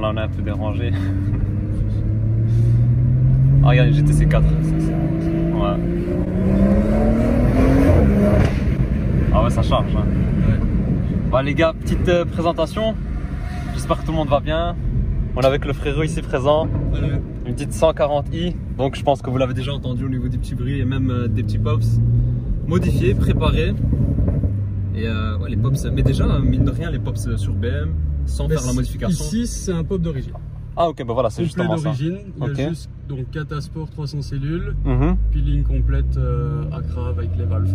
Voilà, on est un peu dérangé. Ah, regarde, GTC 4. Ouais. Ah ouais, ça charge. Hein. Ouais. Bah les gars, petite présentation. J'espère que tout le monde va bien. On est avec le frérot ici présent. Voilà. Une petite 140i. Donc je pense que vous l'avez déjà entendu au niveau des petits bruits et même des petits pops. Modifiés, préparés. Et ouais, les pops, mais déjà, mine de rien, les pops sur BM, sans faire la modification. Ici, c'est un pop d'origine. Ah ok, bah voilà, c'est justement ça. d'origine. Il y a Okay. juste donc Catasport 300 cellules, Mm-hmm. puis ligne complète Accra avec les valves.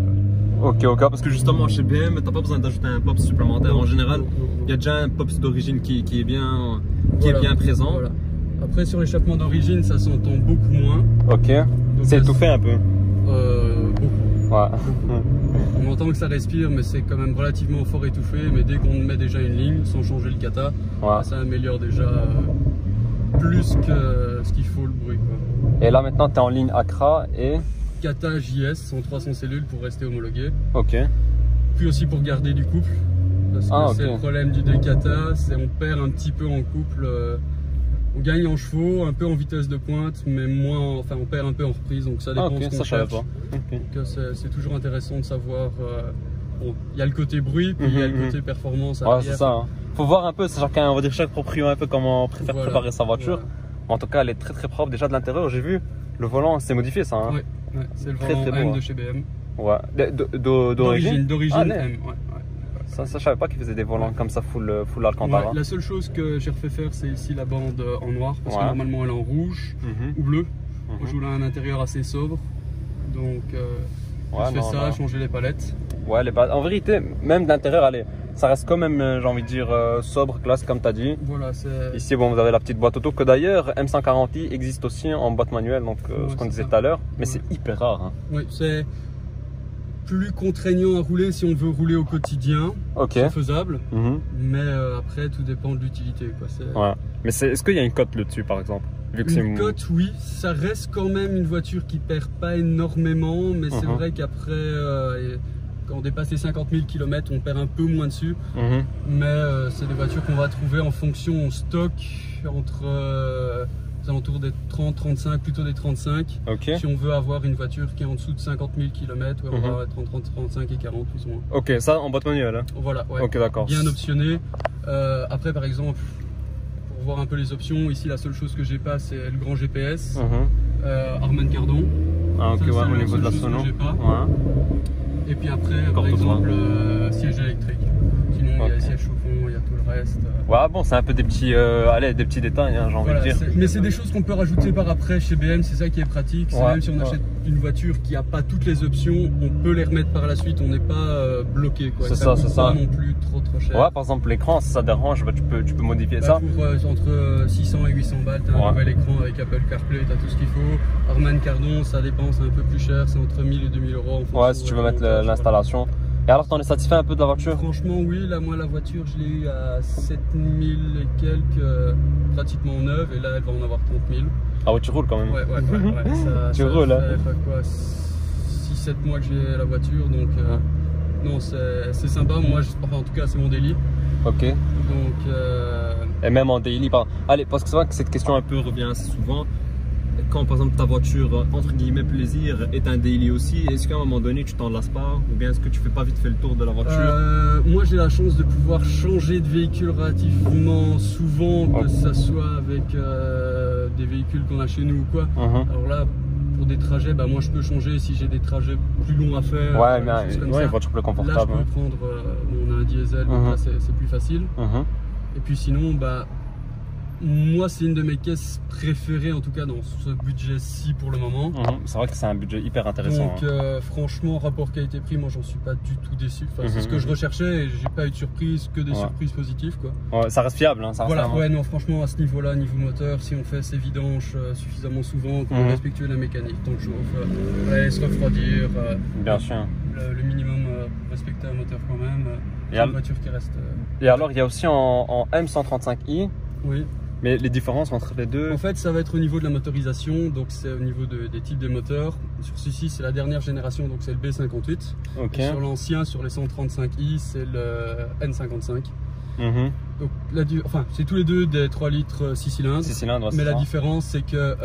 Quoi. Ok, parce que justement chez BM, t'as pas besoin d'ajouter un pops supplémentaire. En général, il y a déjà un pops d'origine qui est bien, est bien présent. Voilà. Après, sur l'échappement d'origine, ça s'entend beaucoup moins. Ok, c'est étouffé un peu. Beaucoup. Ouais. On entend que ça respire, mais c'est quand même relativement fort étouffé. Mais dès qu'on met déjà une ligne, sans changer le kata, Ouais. ça améliore déjà plus que ce qu'il faut le bruit. Quoi. Et là maintenant, tu es en ligne Accra et. Kata JS en 300 cellules pour rester homologué. Ok. Puis aussi pour garder du couple. Parce que c'est ok. le problème du Kata, c'est on perd un petit peu en couple. On gagne en chevaux, un peu en vitesse de pointe, mais moins, enfin on perd un peu en reprise, donc ça dépend de ce qu'on cherche. Okay. Donc c'est toujours intéressant de savoir. Bon, il y a le côté bruit, puis il y a le côté performance. Ouais, c'est ça. Hein. Faut voir un peu, c'est chacun, on va dire chaque propriétaire un peu comment on préfère préparer sa voiture. Voilà. En tout cas, elle est très très propre. Déjà de l'intérieur, j'ai vu le volant, c'est modifié ça. Hein. Ouais, c'est le volant M de chez BM. Ouais. D'origine. D'origine M. Ouais. Ça, je savais pas qu'ils faisaient des volants comme ça full Alcantara. Ouais, la seule chose que j'ai refait faire, c'est ici la bande en noir, parce que normalement elle est en rouge ou bleu. Moi, je voulais un intérieur assez sobre, donc je fais ça, changer les palettes. Ouais, en vérité, même d'intérieur, allez, ça reste quand même, j'ai envie de dire, sobre, classe comme tu as dit. Voilà, ici, bon, vous avez la petite boîte auto, que d'ailleurs, M140i existe aussi en boîte manuelle, donc ce qu'on disait tout à l'heure, mais c'est hyper rare. Hein. Oui, c'est plus contraignant à rouler si on veut rouler au quotidien. C'est faisable, mais après, tout dépend de l'utilité. Ouais. Mais est-ce qu'il y a une cote là-dessus, par exemple? Vu que une cote, oui, ça reste quand même une voiture qui perd pas énormément, mais c'est vrai qu'après, quand on dépasse les 50 000 km, on perd un peu moins dessus. Mais c'est des voitures qu'on va trouver en fonction en stock entre aux alentours des 30-35, plutôt des 35. Si on veut avoir une voiture qui est en dessous de 50 000 km, on va être entre 35 et 40 plus ou moins. Ok, ça en boîte manuelle. Hein. Voilà, ouais. Ok, d'accord. Bien optionné. Après, par exemple, pour voir un peu les options, ici la seule chose que j'ai pas, c'est le grand GPS, Harman Kardon. Ah, ok, ça, au niveau de la sono. Et puis après, par exemple, siège électrique. Sinon, il y a les sièges chauffants, il y a tout le reste. Ouais, bon, c'est un peu des petits, des petits détails, hein, j'ai envie de dire. Mais c'est des choses qu'on peut rajouter par après chez BM, c'est ça qui est pratique. Même si on achète une voiture qui n'a pas toutes les options, on peut les remettre par la suite, on n'est pas bloqué. C'est ça, c'est ça. Pas non plus trop cher. Ouais, par exemple, l'écran, si ça dérange, bah, tu peux modifier ça. Pour entre 600 et 800 balles, tu as un nouvel écran avec Apple CarPlay, tu as tout ce qu'il faut. Harman Kardon, ça dépend, c'est un peu plus cher, c'est entre 1000 et 2000 euros. Ouais, si tu veux mettre l'installation. Et alors, t'en es satisfait un peu de la voiture? Franchement, oui. Là, moi, la voiture, je l'ai eu à 7000 et quelques, pratiquement neuve, et là, elle va en avoir 30 000. Ah ouais, tu roules quand même. Ouais. Tu roules, hein? Ça fait quoi, 6-7 mois que j'ai la voiture, donc non, c'est sympa. Moi, en tout cas, c'est mon daily. Ok. Donc. Et même en daily, allez, parce que c'est vrai que cette question un peu revient assez souvent. Quand par exemple ta voiture entre guillemets plaisir est un daily aussi, est-ce qu'à un moment donné tu t'en lasses pas ou bien est-ce que tu fais pas vite fait le tour de la voiture? Moi j'ai la chance de pouvoir changer de véhicule relativement souvent, que ça soit avec des véhicules qu'on a chez nous ou quoi. Alors là pour des trajets, moi je peux changer si j'ai des trajets plus longs à faire. Ouais, une voiture plus confortable. Là je peux prendre on a un diesel, donc là c'est plus facile. Et puis sinon moi, c'est une de mes caisses préférées, en tout cas dans ce budget-ci pour le moment. C'est vrai que c'est un budget hyper intéressant. Donc, franchement, rapport qualité-prix, moi, j'en suis pas du tout déçu. C'est ce que je recherchais et j'ai pas eu de surprise, que des surprises positives, quoi. Ouais, ça reste fiable, hein, ça reste voilà, non, franchement, à ce niveau-là, niveau moteur, si on fait ses vidanges suffisamment souvent, qu'on est respectueux de la mécanique, tant que chauffe, se refroidir. Bien sûr. Le minimum, respecter un moteur quand même. C'est une voiture qui reste. Et alors, il y a aussi en M135i. Oui. Mais les différences entre les deux? En fait, ça va être au niveau de la motorisation, donc c'est au niveau des types de moteurs. Sur celui-ci, c'est la dernière génération, donc c'est le B58. Et sur l'ancien, sur les 135i, c'est le N55. Donc, enfin, c'est tous les deux des 3 litres 6 cylindres. 6 cylindres, mais la différence, c'est que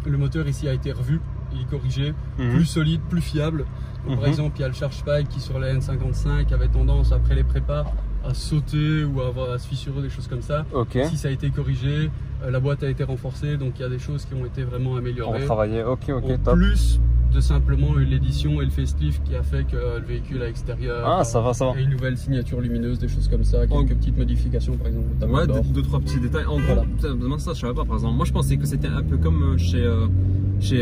le moteur ici a été revu, il est corrigé, plus solide, plus fiable. Donc, par exemple, il y a le charge pipe qui sur la N55 avait tendance après les prépas à sauter ou à se fissurer, des choses comme ça. Ici, ça a été corrigé, la boîte a été renforcée, donc il y a des choses qui ont été vraiment améliorées. On va travailler, ok, en plus de simplement l'édition et le facelift qui a fait que le véhicule à l'extérieur ça va. et une nouvelle signature lumineuse, des choses comme ça, quelques petites modifications par exemple. Ouais, 2-3 petits détails. En gros, ça je savais pas par exemple. Moi je pensais que c'était un peu comme chez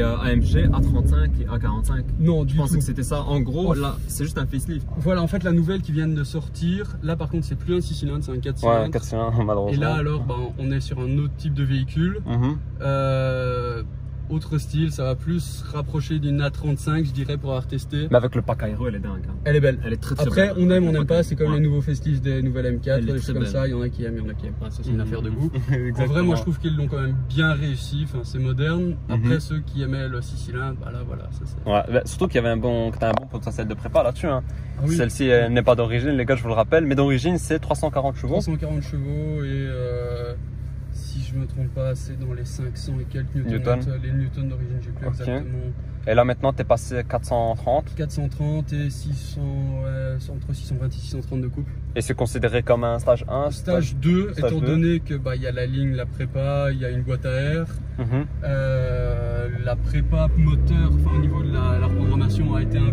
AMG A35 et A45. Non, je pensais que c'était ça. En gros, là c'est juste un facelift. Voilà, en fait la nouvelle qui vient de sortir, là par contre c'est plus un 6 cylindres, c'est un 4 cylindres. Ouais, 4 cylindres malheureusement. Et là alors on est sur un autre type de véhicule. Autre style, ça va plus se rapprocher d'une A35 je dirais pour avoir testé. Mais avec le pack aéro elle est dingue. Elle est belle. Elle est très Après belle. on aime, on n'aime pas, c'est comme les nouveaux facelifts des nouvelles M4, des choses comme ça, il y en a qui aiment, il y en a qui aiment pas, ça c'est une affaire de goût. En vrai moi je trouve qu'ils l'ont quand même bien réussi, enfin, c'est moderne. Après ceux qui aimaient le 6 cylindres, bah là voilà. Ça, ouais, surtout qu'il y avait un bon potentiel de prépa là-dessus. Hein. Ah oui. Celle-ci n'est pas d'origine les gars, je vous le rappelle, mais d'origine c'est 340 chevaux. 340 chevaux et si je me trompe pas, c'est dans les 500 et quelques newtons. Les newtons d'origine, j'ai plus exactement. Et là maintenant, tu es passé à 430. 430 et 600, entre 620 et 630 de couple. Et c'est considéré comme un stage 1 Stage 2, étant donné que y a la ligne, la prépa, il y a une boîte à air. La prépa moteur, enfin au niveau de la programmation, a été un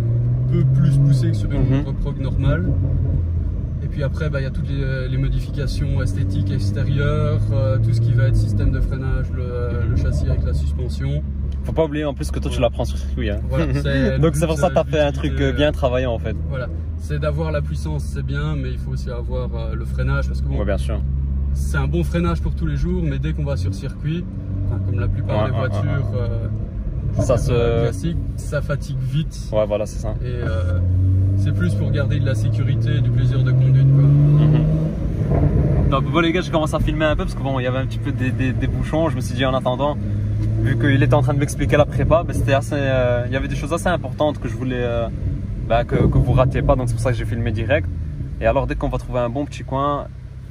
peu plus poussée que sur une prog normale. Et puis après, il y a toutes les modifications esthétiques extérieures, tout ce qui va être système de freinage, le châssis avec la suspension. Faut pas oublier en plus que toi tu la prends sur circuit. Hein. Voilà, donc c'est pour ça que tu as fait un truc bien travaillé en fait. Voilà, c'est d'avoir la puissance, c'est bien, mais il faut aussi avoir le freinage parce que bon, bien sûr. C'est un bon freinage pour tous les jours, mais dès qu'on va sur circuit, comme la plupart des voitures classiques, ça fatigue vite. Ouais, voilà, c'est ça. Et c'est plus pour garder de la sécurité et du plaisir de conduite, quoi. Donc bon les gars, je commence à filmer un peu parce que bon, il y avait un petit peu des bouchons. Je me suis dit en attendant, vu qu'il était en train de m'expliquer la prépa, c'était assez, il y avait des choses assez importantes que je voulais que vous ratiez pas, donc c'est pour ça que j'ai filmé direct. Et alors dès qu'on va trouver un bon petit coin,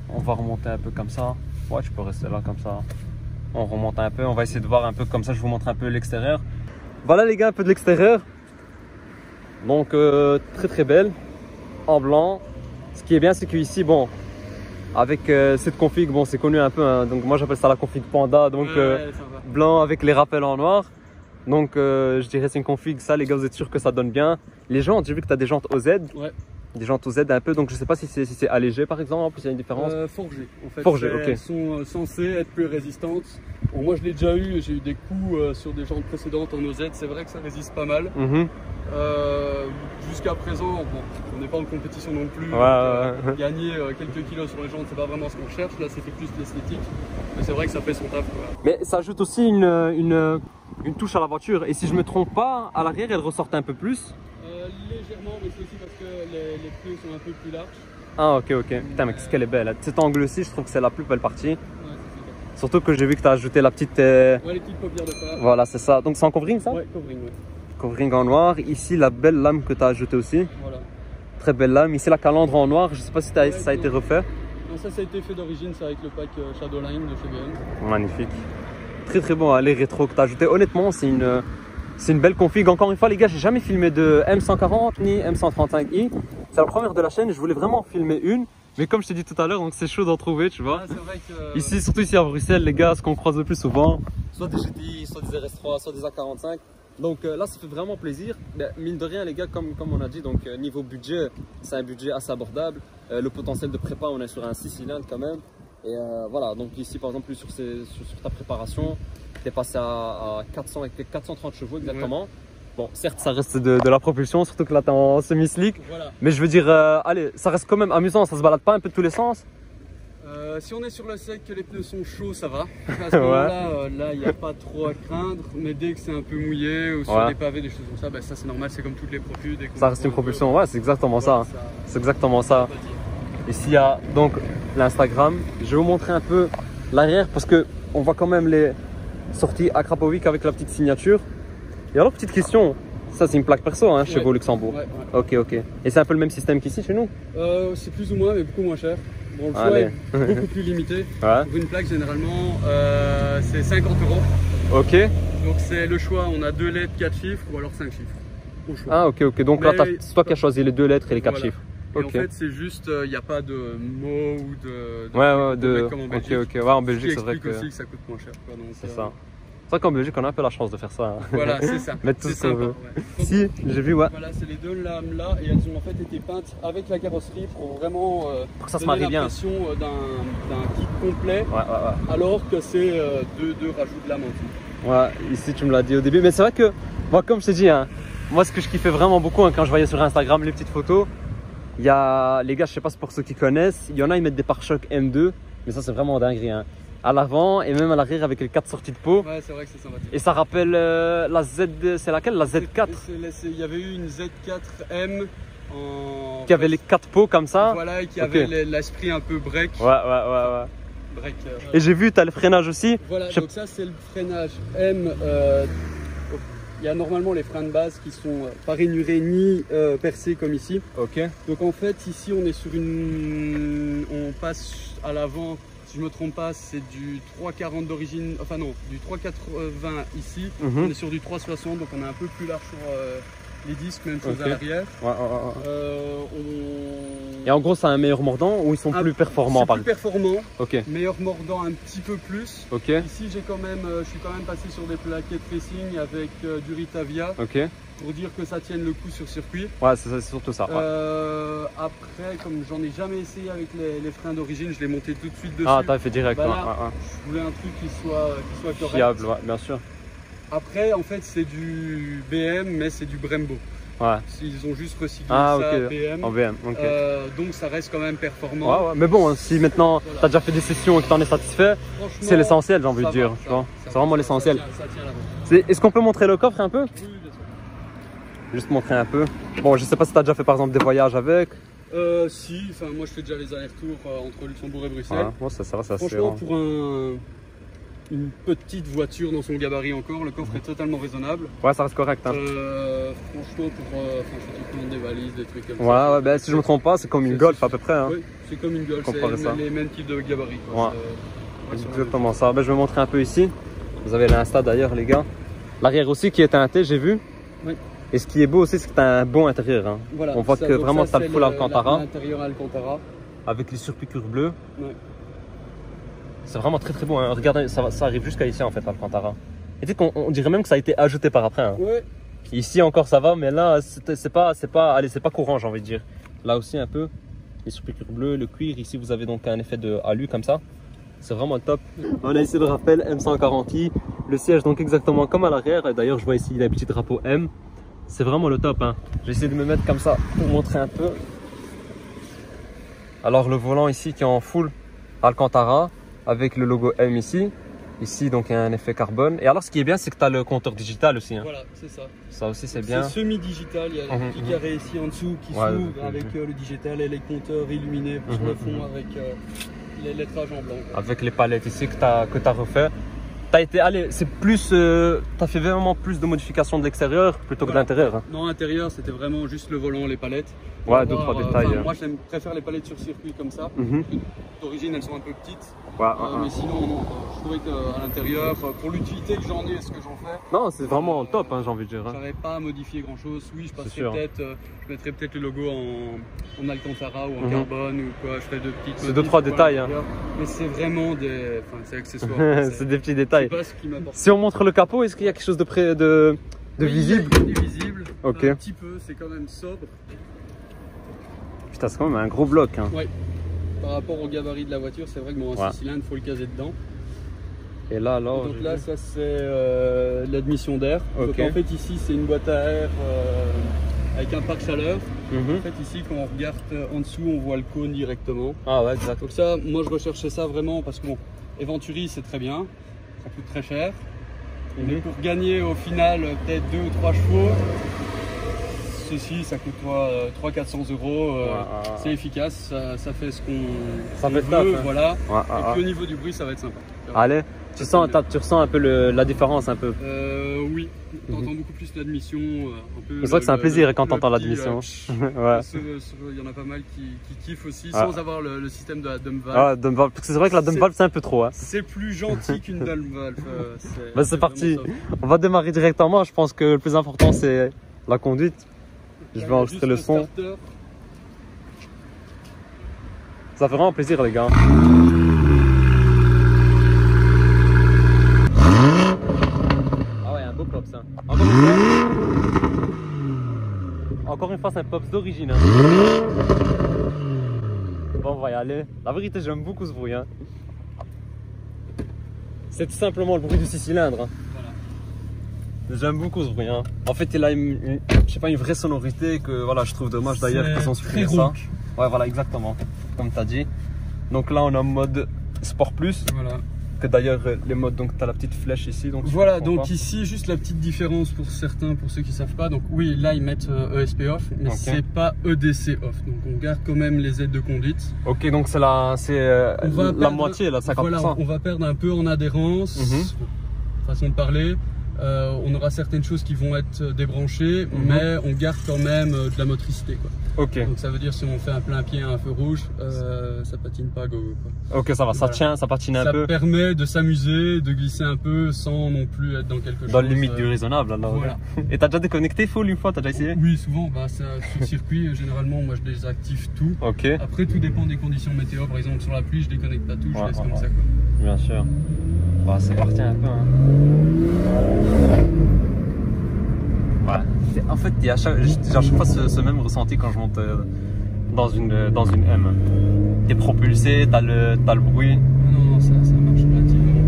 on va remonter un peu comme ça. Ouais, tu peux rester là comme ça. On remonte un peu, on va essayer de voir un peu comme ça, je vous montre un peu l'extérieur. Voilà les gars, un peu de l'extérieur. Donc très très belle, en blanc. Ce qui est bien, c'est qu'ici, bon, avec cette config, bon, c'est connu un peu, hein, donc moi j'appelle ça la config Panda, donc blanc avec les rappels en noir. Donc je dirais c'est une config, ça les gars, vous êtes sûr que ça donne bien. Les jantes, j'ai vu que tu as des jantes OZ. Ouais. Des jantes OZ un peu, donc je sais pas si c'est allégé par exemple, s'il y a une différence. Forgé, en fait. Forgé, ok. Elles sont censées être plus résistantes. Bon, moi je l'ai déjà eu, j'ai eu des coups sur des jantes précédentes en OZ, c'est vrai que ça résiste pas mal. Jusqu'à présent, bon, on n'est pas en compétition non plus. Gagner quelques kilos sur les jantes, c'est pas vraiment ce qu'on cherche. Là, c'est plus l'esthétique. Mais c'est vrai que ça fait son taf, quoi. Mais ça ajoute aussi une touche à la voiture. Et si je me trompe pas, à l'arrière, elle ressort un peu plus. Légèrement, mais c'est aussi parce que les pneus sont un peu plus larges. Ah, ok, ok. Putain, mais qu'est-ce qu'elle est belle. Cet angle-ci, je trouve que c'est la plus belle partie. Surtout que j'ai vu que tu as ajouté la petite. Ouais, les petites paupières de phare. Voilà, c'est ça. Donc c'est en covering ça? Ouais, covering, ouais. Covering en noir. Ici, la belle lame que tu as ajoutée aussi. Voilà. Très belle lame. Ici, la calandre en noir. Je sais pas si ça a été refait. Non, ça a été fait d'origine, c'est avec le pack Shadowline de chez BM. Magnifique. Très très bon, hein, les rétros que tu as ajoutés. Honnêtement, c'est une belle config. Encore une fois, les gars, j'ai jamais filmé de M140 ni M135i. C'est la première de la chaîne. Je voulais vraiment filmer une. Mais comme je t'ai dit tout à l'heure, donc c'est chaud d'en trouver, tu vois. Ah, c'est vrai que... Ici, surtout ici à Bruxelles, les gars, ce qu'on croise le plus souvent, soit des GTI, soit des RS3, soit des A45. Donc là, ça fait vraiment plaisir. Mais, mine de rien, les gars, comme on a dit, donc niveau budget, c'est un budget assez abordable. Le potentiel de prépa, on est sur un 6 cylindres quand même. Et voilà, donc ici, par exemple, sur ta préparation, tu es passé à 430 chevaux exactement. Ouais. Bon, certes, ça reste de la propulsion, surtout que là, tu es en semi-slick. Voilà. Mais je veux dire, allez, ça reste quand même amusant, ça se balade pas un peu de tous les sens. Si on est sur le sec, que les pneus sont chauds, ça va. À ce moment-là, là, il n'y a pas trop à craindre. Mais dès que c'est un peu mouillé ou sur des pavés, des choses comme ça, bah, ça c'est normal, c'est comme toutes les propus. Ça reste une propulsion, ouais, c'est exactement ça. C'est exactement ça. Ici, il y a donc l'Instagram. Je vais vous montrer un peu l'arrière parce qu'on voit quand même les sorties à Krapovic avec la petite signature. Et alors, petite question, ça c'est une plaque perso hein, chez vous au Luxembourg. Ok, ok. Et c'est un peu le même système qu'ici chez nous? C'est plus ou moins, mais beaucoup moins cher. Bon, le choix est beaucoup plus limité. Ouais. Pour une plaque, généralement, c'est 50 €. Ok. Donc c'est le choix, on a 2 lettres, 4 chiffres ou alors 5 chiffres. Au choix. Ah ok. Donc là, c'est toi qui as choisi les 2 lettres et les 4 chiffres. Et en fait, c'est juste, il n'y a pas de mots ou de comme en Belgique. Ok. Ouais, en Belgique, c'est vrai que ça coûte moins cher. C'est ça. C'est vrai qu'en Belgique, on a un peu la chance de faire ça. Hein. Voilà, c'est ça. Mettre tout ce qu'on veut. Si, j'ai vu, ouais. Voilà, c'est les 2 lames là et elles ont en fait été peintes avec la carrosserie pour vraiment pour que ça se marie bien. L'impression d'un kit complet. Ouais. Alors que c'est 2 rajouts de lames en dessous. Ouais, ici tu me l'as dit au début. Mais c'est vrai que, moi, comme je t'ai dit, hein, moi ce que je kiffais vraiment beaucoup hein, quand je voyais sur Instagram les petites photos, il y a les gars, je sais pas si pour ceux qui connaissent, il y en a ils mettent des pare-chocs M2, mais ça c'est vraiment dinguerie. Hein. À l'avant et même à l'arrière avec les 4 sorties de peau. Ouais, c'est vrai que c'est sympathique. Et ça rappelle la Z, c'est laquelle? La Z4. Il y avait eu une Z4M qui avait les 4 pots comme ça. Voilà, et qui avait l'esprit un peu break. Ouais. Break. Et j'ai vu, tu as le freinage aussi. Voilà, donc ça c'est le freinage M. Il y a normalement les freins de base qui sont pas rainurés ni percés comme ici. Ok. Donc en fait ici on est sur on passe à l'avant. Si je me trompe pas, c'est du 3,40 d'origine, enfin non, du 3,80 ici. On est sur du 3,60, donc on est un peu plus large sur les disques, même chose à l'arrière. Et en gros, c'est un meilleur mordant ou ils sont plus performants plus performant. Ok. Meilleur mordant un petit peu plus. Ok. Ici, je suis quand même passé sur des plaquettes racing avec du Ritavia. Ok. Pour dire que ça tienne le coup sur circuit. Ouais, c'est surtout ça. Après, comme j'en ai jamais essayé avec les freins d'origine, je l'ai monté tout de suite dessus. Ah, t'as fait direct. Je voulais un truc qui soit correct. Fiable, ouais, bien sûr. Après, en fait, c'est du BM, mais c'est du Brembo. Ouais. Ils ont juste recyclé ça BM. En BM, ok. Donc ça reste quand même performant. Ouais. Mais bon, si maintenant tu as déjà fait des sessions et que tu en es satisfait, c'est l'essentiel, j'ai envie de dire. C'est vraiment l'essentiel. Est-ce qu'on peut montrer le coffre un peu? Oui, bien sûr. Juste montrer un peu. Bon, je sais pas si tu as déjà fait par exemple des voyages avec. Si, enfin moi je fais déjà les allers-retours entre Luxembourg et Bruxelles. Ouais, ça va, franchement, pour une petite voiture dans son gabarit encore, le coffre est totalement raisonnable. Ouais, ça reste correct. Hein. Franchement, pour des valises, des trucs comme ça. Ouais, ben, si je me trompe pas, c'est comme une Golf à peu près. Hein. Oui, c'est comme une Golf, c'est les mêmes types de gabarits. Exactement ça. Ben, je vais montrer un peu ici. Vous avez l'Insta d'ailleurs, les gars. L'arrière aussi qui est teinté, j'ai vu. Oui. Et ce qui est beau aussi, c'est que tu as un bon intérieur. Hein. Voilà, on voit que vraiment tu as le full Alcantara. L'intérieur Alcantara. Avec les surpiqûres bleues. Ouais. C'est vraiment très beau. Hein. Regardez, ça arrive jusqu'à ici en fait, Alcantara. Et tu sais qu'on dirait même que ça a été ajouté par après. Hein. Ouais. Ici encore ça va, mais là c'est pas courant, j'ai envie de dire. Là aussi un peu, les surpiqûres bleues, le cuir. Ici vous avez donc un effet de alu comme ça. C'est vraiment top. On a ici le rappel M140i. Le siège donc exactement comme à l'arrière. D'ailleurs je vois ici les petits drapeaux M. C'est vraiment le top. Hein. J'ai essayé de me mettre comme ça pour montrer un peu. Alors le volant ici qui est en full Alcantara avec le logo M ici. Ici donc il y a un effet carbone. Et alors ce qui est bien c'est que tu as le compteur digital aussi. Hein. Voilà, c'est ça. Ça aussi c'est bien. C'est semi-digital, il y a un petit carré ici en dessous qui s'ouvre avec le digital et les compteurs illuminés sur le fond avec les lettrages en blanc. Avec les palettes ici que tu as refait. C'est plus, t'as fait vraiment plus de modifications de l'extérieur plutôt que de l'intérieur. Hein. Non, l'intérieur c'était vraiment juste le volant, les palettes. Ouais, 2-3 détails. Moi préfère les palettes sur circuit comme ça. D'origine elles sont un peu petites. Mais sinon, non, je trouvais qu'à l'intérieur, pour l'utilité que j'en ai et ce que j'en fais. Non, c'est vraiment top, hein, j'ai envie de dire. J'avais pas à modifier grand chose. Oui, je mettrais peut-être le logo en Alcantara ou en carbone ou quoi. Je ferais de petites. C'est 2-3 détails. Hein. Mais c'est vraiment des. Enfin, c'est accessoire. C'est des petits détails. C'est pas ce qui m'apporte. Si on montre le capot, est-ce qu'il y a quelque chose de visible? Il y a du visible. Ok. Un petit peu, c'est quand même sobre. Putain, c'est quand même un gros bloc. Hein. Ouais. Par rapport au gabarit de la voiture, c'est vrai que mon 6 cylindres, il faut le caser dedans. Et là, alors. Donc là, ça c'est l'admission d'air. Donc en fait, ici, c'est une boîte à air avec un pare-chaleur. En fait, ici, quand on regarde en dessous, on voit le cône directement. Ah ouais, exact. Donc ça, moi, je recherchais ça vraiment parce que bon, Eventuri, c'est très bien, ça coûte très cher. Mais pour gagner au final peut-être 2 ou 3 chevaux, ceci, ça coûte 300-400 euros. C'est efficace, ça fait ce qu'on veut, top, hein. voilà. Et puis au niveau du bruit, ça va être sympa. Allez, tu ressens un peu la différence un peu. Oui, tu entends beaucoup plus l'admission. C'est vrai que c'est un plaisir quand tu entends l'admission. Ouais. Il y en a pas mal qui kiffent aussi, sans avoir le système de la dump valve. Ah, dump valve, parce que c'est vrai que la dump valve c'est un peu trop. Hein. C'est plus gentil qu'une dump valve. C'est parti, on va démarrer directement. Je pense que le plus important c'est la conduite. Je vais enregistrer le son. Ça fait vraiment plaisir les gars. Pops, hein. Encore une fois, c'est un Pops d'origine. Hein. Bon, on va y aller. La vérité, j'aime beaucoup ce bruit. Hein. C'est tout simplement le bruit du 6 cylindres. Hein. Voilà. J'aime beaucoup ce bruit. Hein. En fait, il a je sais pas, une vraie sonorité que voilà, je trouve dommage d'ailleurs qu'ils ont supprimé ça. Ouais, voilà, exactement. Comme tu as dit. Donc là, on est en mode Sport Plus. Voilà. Que d'ailleurs les modes, donc tu as la petite flèche ici. Donc voilà, donc ici juste la petite différence pour certains, pour ceux qui savent pas. Donc oui, là ils mettent ESP off, mais c'est pas EDC off. Donc on garde quand même les aides de conduite. Ok, donc c'est la moitié, là, 50%. Voilà, on va perdre un peu en adhérence, façon de parler. On aura certaines choses qui vont être débranchées, mais on garde quand même de la motricité, quoi. Ok. Donc ça veut dire si on fait un plein pied à un feu rouge, ça patine pas go, quoi. Ok, ça va, ça tient, ça patine un peu. Ça permet de s'amuser, de glisser un peu sans non plus être dans quelque chose. Dans la limite du raisonnable alors. Voilà. Et t'as déjà déconnecté full une fois, t'as déjà essayé? Oui, souvent. Bah, sur le circuit, généralement, moi je désactive tout. Ok. Après, tout dépend des conditions météo. Par exemple, sur la pluie, je déconnecte pas tout, je laisse comme ça, quoi. Bien sûr. Bah, c'est parti un peu. Hein. Voilà. En fait, il y a à chaque fois ce même ressenti quand je monte dans une M. T'es propulsé, t'as le bruit. Non, ça marche relativement.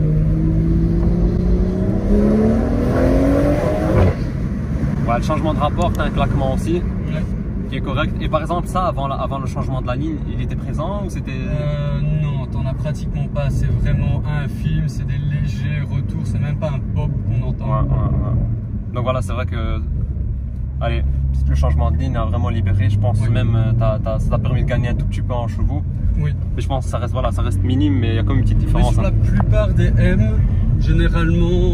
Ouais, le changement de rapport, t'as un claquement aussi. Qui est correct. Et par exemple, ça, avant le changement de la ligne, il était présent ou c'était... Non, t'en as pratiquement pas. C'est vraiment infime, c'est des légers retours, c'est même pas un pop qu'on entend. Donc voilà, c'est vrai que... Allez, le changement de ligne a vraiment libéré. Je pense même ça t'a permis de gagner un tout petit peu en chevaux. Oui. Mais je pense que ça reste minime, mais il y a quand même une petite différence. Mais sur la plupart des M, généralement,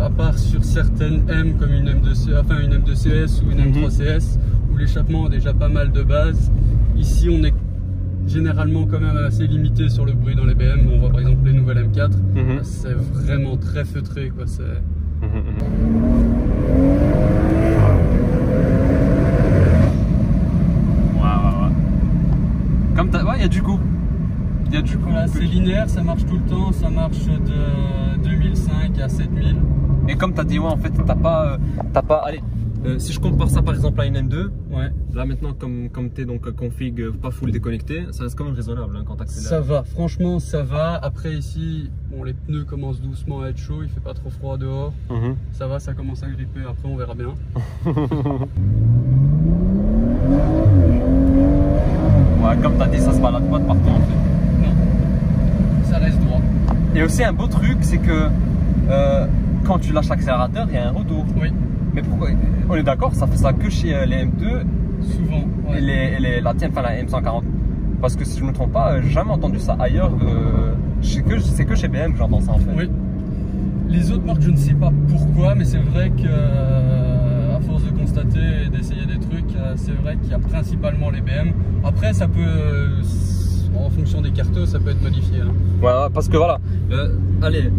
à part sur certaines M comme une M2CS ou une M3CS, où l'échappement a déjà pas mal de base, ici on est généralement quand même assez limité sur le bruit dans les BM. On voit par exemple les nouvelles M4, c'est vraiment très feutré, quoi. Comme il y a du coup. Voilà, c'est linéaire, ça marche tout le temps, ça marche de 2005 à 7000. Et comme tu as dit, en fait, t'as pas allez, si je compare ça par exemple à une N2, là maintenant comme tu es donc config pas full déconnecté, ça reste quand même raisonnable hein, quand tu accélères. Ça va, franchement ça va. Après ici, bon, les pneus commencent doucement à être chauds, il fait pas trop froid dehors. Ça va, ça commence à gripper, après on verra bien. Ouais, comme tu as dit, ça se balade pas de partout en fait. Non, ça reste droit. Et aussi un beau truc, c'est que quand tu lâches l'accélérateur, il y a un retour. Oui. Mais pourquoi? On est d'accord, ça fait ça que chez les M2. Souvent. Et la tienne, enfin la M140. Parce que si je ne me trompe pas, j'ai jamais entendu ça ailleurs. C'est que chez BM que j'entends ça en fait. Oui. Les autres marques, je ne sais pas pourquoi, mais c'est vrai que à force de constater et d'essayer des trucs, c'est vrai qu'il y a principalement les BM. Après, ça peut, en fonction des cartos, ça peut être modifié. Hein. Ouais, parce que voilà. Allez,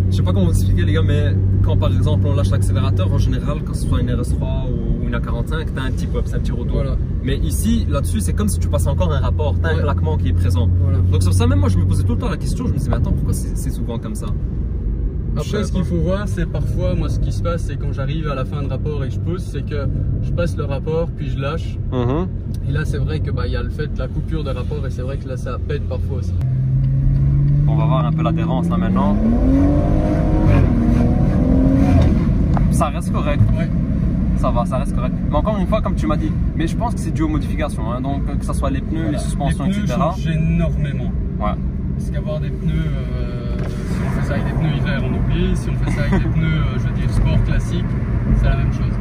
je sais pas comment vous expliquer les gars, mais quand par exemple on lâche l'accélérateur, en général, quand ce soit une RS3 ou une A45, t'as un petit pop, c'est un petit retour. Voilà. Mais ici, là-dessus, c'est comme si tu passais encore un rapport, t'as un claquement qui est présent. Voilà. Donc sur ça, même moi, je me posais tout le temps la question, je me disais, mais attends, pourquoi c'est souvent comme ça? Après, ce qu'il faut voir, c'est parfois, moi, ce qui se passe, c'est quand j'arrive à la fin de rapport et que je pose, c'est que je passe le rapport, puis je lâche. Et là, c'est vrai que y a le fait de la coupure de rapport, et c'est vrai que là, ça pète parfois aussi. On va voir un peu l'adhérence là maintenant. Ça reste correct. Ouais. Ça va, ça reste correct. Mais encore une fois, comme tu m'as dit, mais je pense que c'est dû aux modifications, hein, donc que ce soit les pneus, les suspensions, les pneus etc. changent énormément. Ouais. Parce qu'avoir des pneus, si on fait ça avec des pneus hiver, on oublie. Si on fait ça avec des pneus, je veux dire, sport classique, c'est la même chose.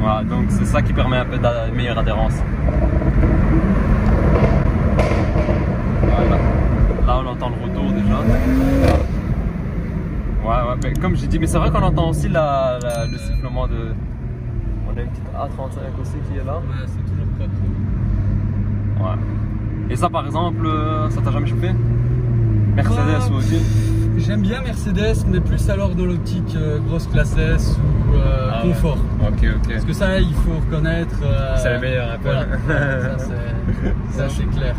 Voilà, donc c'est ça qui permet un peu de meilleure adhérence. Voilà. Là on entend le retour déjà. Ouais, mais comme j'ai dit, mais c'est vrai qu'on entend aussi le sifflement de... On a une petite A35 aussi qui est là. Ouais, c'est toujours propre. Ouais. Et ça par exemple, ça t'a jamais chauffé? Mercedes ou Audi? J'aime bien Mercedes, mais plus alors dans l'optique grosse classe S ou confort. Ouais. Ok. Parce que ça, il faut reconnaître. C'est le meilleur un peu. Voilà. ça c'est clair.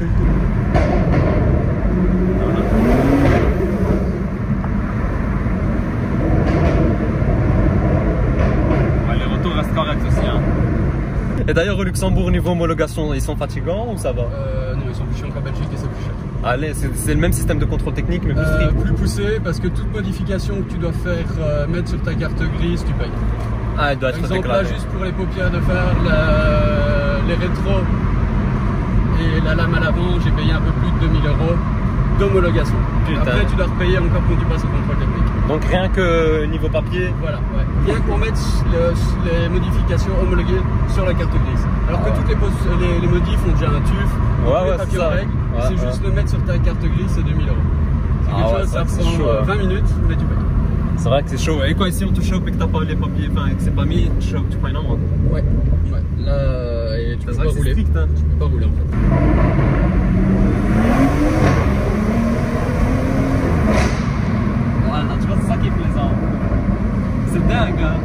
Ouais, les retours restent corrects aussi. Hein. Et d'ailleurs au Luxembourg, niveau homologation, ils sont fatigants ou ça va? Non, ils sont plus chiants qu'en Belgique et c'est plus cher. Allez, c'est le même système de contrôle technique mais plus strict. Plus poussé parce que toute modification que tu dois faire mettre sur ta carte grise, tu payes. Ah, il doit être Par exemple, là, déclaré. juste pour les paupières de fer, les rétros et la lame à l'avant, j'ai payé un peu plus de 2000 € d'homologation. Après, tu dois repayer encore quand tu passes au contrôle technique. Donc rien que niveau papier. Voilà, ouais. Rien que pour mettre les modifications homologuées sur la carte grise. Alors que toutes les modifs ont déjà un TÜV, les papiers en règle, c'est juste le mettre sur ta carte grise, c'est 2000 €. C'est quelque chose, ça prend 20 minutes, mais tu payes. C'est vrai que c'est chaud. Et quoi, si on te chope et que t'as pas les papiers, enfin, que c'est pas mis, tu prends une amende. Ouais. Là, et tu peux pas rouler. Strict, hein. Tu peux pas rouler en fait. Voilà, tu vois, c'est ça qui est plaisant. C'est dingue, hein.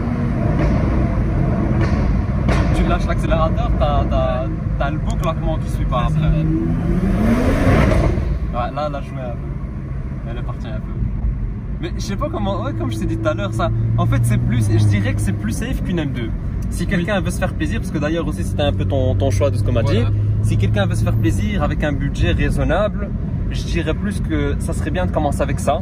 Tu lâches l'accélérateur, t'as le beau claquement qui suit par après. Ouais, là, elle a joué un peu. Elle est partie un peu. Mais je sais pas comment, ouais, comme je t'ai dit tout à l'heure, ça, en fait, c'est plus, je dirais que c'est plus safe qu'une M2. Si quelqu'un veut se faire plaisir, parce que d'ailleurs aussi c'était un peu ton choix de ce qu'on m'a dit, si quelqu'un veut se faire plaisir avec un budget raisonnable, je dirais plus que ça serait bien de commencer avec ça.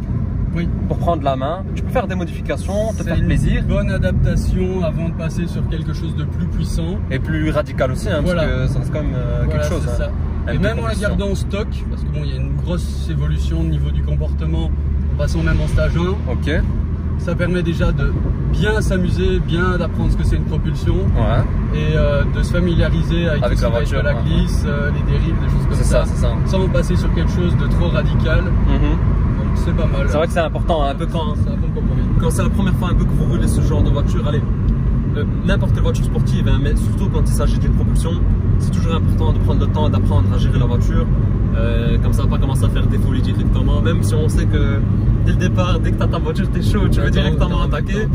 Oui. Pour prendre la main, tu peux faire des modifications, te faire plaisir. C'est une bonne adaptation avant de passer sur quelque chose de plus puissant. Et plus radical aussi, hein, parce que ça reste quand même quelque chose. Hein. Ça. Et même en la gardant en stock, parce que bon, il y a une grosse évolution au niveau du comportement, en passant même en stage 1. Ok. Ça permet déjà de bien s'amuser, bien d'apprendre ce que c'est une propulsion. Ouais. Et de se familiariser avec la voiture, la glisse, les dérives, des choses comme ça. C'est ça. Sans passer sur quelque chose de trop radical. Donc c'est pas mal. C'est vrai que c'est important, un peu quand c'est la première fois un peu que vous roulez ce genre de voiture, allez, n'importe quelle voiture sportive, hein, mais surtout quand il s'agit d'une propulsion, c'est toujours important de prendre le temps d'apprendre à gérer la voiture. Comme ça, pas commencer à faire des folies directement, même si on sait que dès le départ, dès que tu as ta voiture, t'es chaud, tu veux directement attaquer.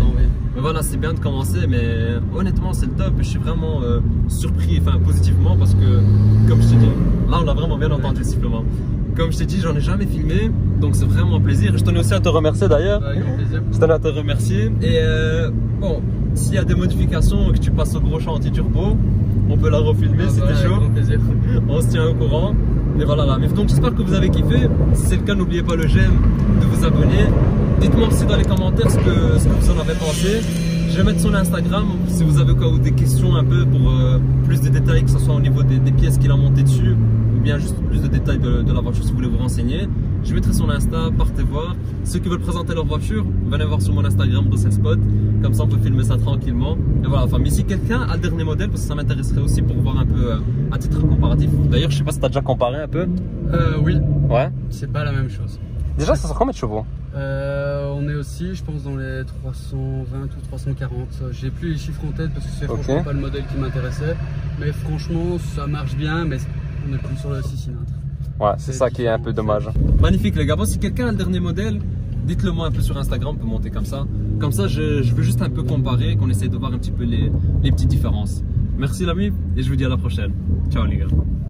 Mais voilà, c'est bien de commencer, mais honnêtement, c'est le top. Je suis vraiment surpris, enfin positivement, parce que, comme je t'ai dit, là on a vraiment bien entendu le sifflement. Comme je t'ai dit, j'en ai jamais filmé, donc c'est vraiment un plaisir. Je tenais aussi à te remercier d'ailleurs. Je tenais à te remercier. Et bon, s'il y a des modifications et que tu passes au gros chantier turbo, on peut la refilmer si t'es chaud. On se tient au courant. Mais voilà, là. Donc j'espère que vous avez kiffé. Si c'est le cas, n'oubliez pas le j'aime, de vous abonner. Dites-moi aussi dans les commentaires ce que vous en avez pensé. Je vais mettre sur l'Instagram si vous avez des questions un peu pour plus de détails, que ce soit au niveau des pièces qu'il a montées dessus, ou bien juste plus de détails de la voiture si vous voulez vous renseigner. Je mettrai sur l'Insta, partez voir. Ceux qui veulent présenter leur voiture, venez voir sur mon Instagram, Bruxelles Spot. Comme ça, on peut filmer ça tranquillement. Et voilà, enfin, mais si quelqu'un a le dernier modèle, parce que ça m'intéresserait aussi pour voir un peu à titre comparatif. D'ailleurs, je sais pas si tu as déjà comparé un peu. Oui. Ouais. C'est pas la même chose. Déjà, ça sera combien de chevaux? On est aussi, je pense, dans les 320 ou 340. J'ai plus les chiffres en tête parce que c'est franchement pas le modèle qui m'intéressait. Mais franchement, ça marche bien, mais on est plus sur le 6 cylindres. Ouais, c'est ça qui est un peu dommage. Magnifique les gars, bon, si quelqu'un a le dernier modèle, dites-le moi un peu sur Instagram, on peut monter comme ça. Comme ça, je veux juste un peu comparer, qu'on essaye de voir un petit peu les petites différences. Merci l'ami, et je vous dis à la prochaine. Ciao les gars.